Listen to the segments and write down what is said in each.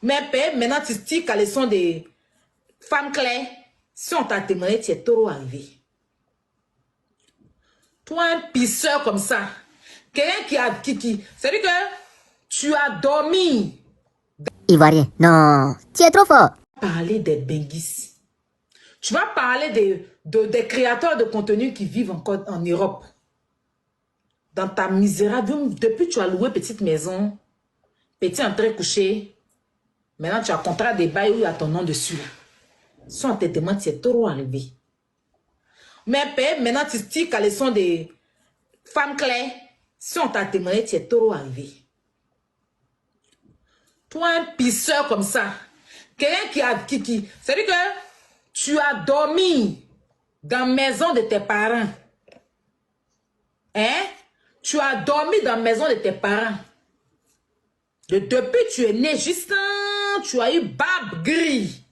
Mais père, maintenant tu stiques à la leçon des femmes claires. Si on t'a témoigné, tu es trop arrivé. Toi, un pisseur comme ça. Quelqu'un qui a... C'est-à-dire que tu as dormi. Ivoirien, non, tu es trop fort. Parler des benguis. Tu vas parler des créateurs de contenu qui vivent encore en Europe. Dans ta misérable... Depuis tu as loué petite maison, petit entrée couché. Maintenant, tu as contrat des bails où il y a ton nom dessus. Là. Si on te demande, tu es trop arrivé. Mais père, maintenant, tu stiques à la leçon des femmes claires. Si on t'a témoigné, tu es trop arrivé. Toi, un pisseur comme ça. Quelqu'un qui a... C'est-à-dire que tu as dormi dans la maison de tes parents. Hein? Tu as dormi dans la maison de tes parents. Depuis tu es né, juste tu as eu barbe gris.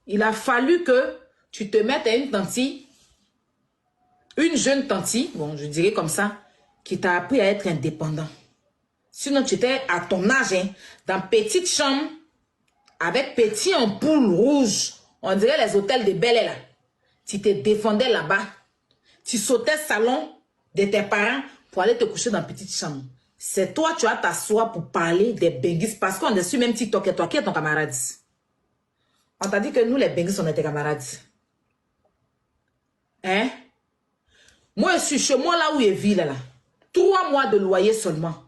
Il a fallu que tu te mettes à une tantille, une jeune tantille, bon, je dirais comme ça, qui t'a appris à être indépendant. Sinon, tu étais à ton âge, hein, dans petite chambre, avec petit ampoule rouge. On dirait les hôtels de Bel Air, là. Tu te défendais là-bas. Tu sautais salon de tes parents pour aller te coucher dans petite chambre. C'est toi, tu vas t'asseoir pour parler des benguis. Parce qu'on est sur même TikTok et toi, qui est ton camarade? On t'a dit que nous, les benguis, on était camarades. Hein? Moi, je suis chez moi, là où il vit, là. 3 mois de loyer seulement.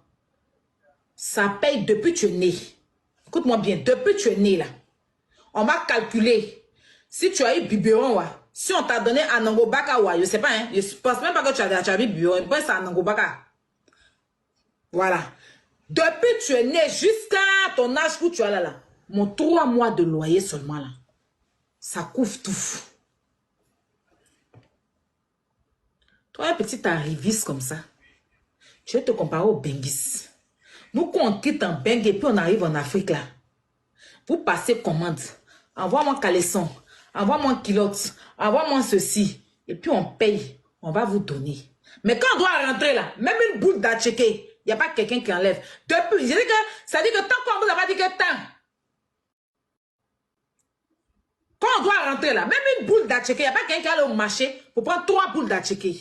Ça paye depuis que tu es né. Écoute-moi bien, depuis que tu es né, là. On va calculer. Si tu as eu biberon, ouais. Si on t'a donné un Nangobaka, ouais, je sais pas, hein. Je pense même pas que tu as eu biberon. Je pense que c'est un Nangobaka. Voilà. Depuis que tu es né jusqu'à ton âge où tu es là, là. Mon 3 mois de loyer seulement, là. Ça couvre tout. Toi, un petit arriviste comme ça, tu vas te comparer aux benguis. Nous, quand on quitte en bengue et puis on arrive en Afrique, là, vous passez commande. Envoie-moi caleçon, envoie-moi culotte, envoie-moi ceci. Et puis on paye, on va vous donner. Mais quand on doit rentrer là, même une boule d'atchéké, il n'y a pas quelqu'un qui enlève. Depuis, je dis que, ça dit que tant qu'on vous a pas dit que tant. Quand on doit rentrer là, même une boule d'atchéké, il n'y a pas quelqu'un qui allait au marché pour prendre 3 boules d'atchéké.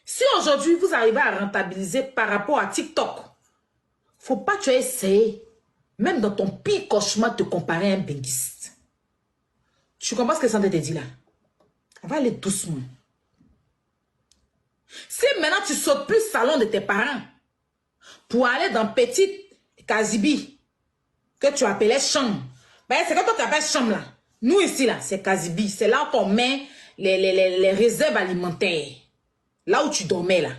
Si aujourd'hui vous arrivez à rentabiliser par rapport à TikTok, faut pas que tu aies essayé, même dans ton pire cauchemar, te comparer à un benguiste. Tu comprends ce que ça te dit là? On va aller doucement. Si maintenant tu sautes plus salon de tes parents pour aller dans petite Kazibi que tu appelais chambre, ben c'est quand toi tu appelles chambre là. Nous ici là, c'est Kazibi. C'est là où on met les réserves alimentaires. Là où tu dormais là.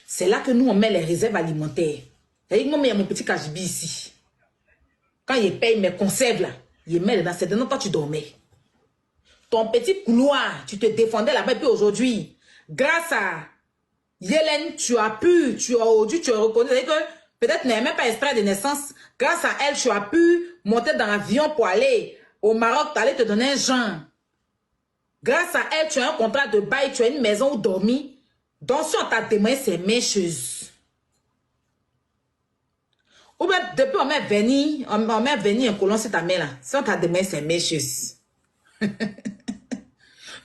C'est là que nous on met les réserves alimentaires. C'est-à-dire que moi, il y a mon petit Kazibi ici. Quand il paye mes conserves là, il met dedans. C'est dedans toi tu dormais. Ton petit couloir, tu te défendais là-bas. Et puis aujourd'hui, grâce à Yélène, tu as reconnu. C'est-à-dire que peut-être n'avais même pas extrait de naissance. Grâce à elle, tu as pu monter dans l'avion pour aller au Maroc, tu allais te donner un genre. Grâce à elle, tu as un contrat de bail, tu as une maison où dormir. Donc si on t'a témoigné, c'est mes choses. Ou bien depuis on met venir un colon sur ta main là. Si on t'a témoigné, c'est mes choses.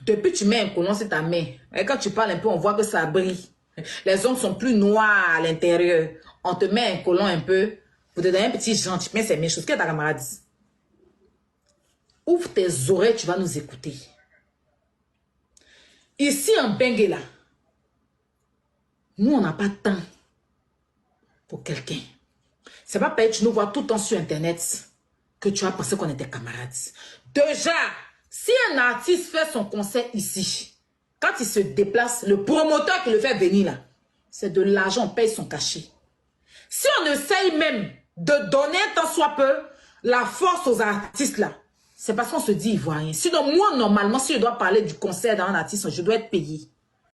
Depuis tu mets un colon sur ta main. Et quand tu parles un peu, on voit que ça brille. Les ongles sont plus noirs à l'intérieur. On te met un colon un peu. Pour te donner un petit gentil. Mais c'est mes choses. Qu'est-ce que ta camarade dit? Ouvre tes oreilles, tu vas nous écouter. Ici en Benguela, nous on n'a pas de temps pour quelqu'un. C'est pas parce que tu nous vois tout le temps sur internet que tu as pensé qu'on était camarades. Déjà, si un artiste fait son concert ici, quand il se déplace, le promoteur qui le fait venir là, c'est de l'argent, on paye son cachet. Si on essaye même de donner tant soit peu la force aux artistes là, c'est parce qu'on se dit ivoirien. Sinon, moi, normalement, si je dois parler du concert d'un artiste, je dois être payé.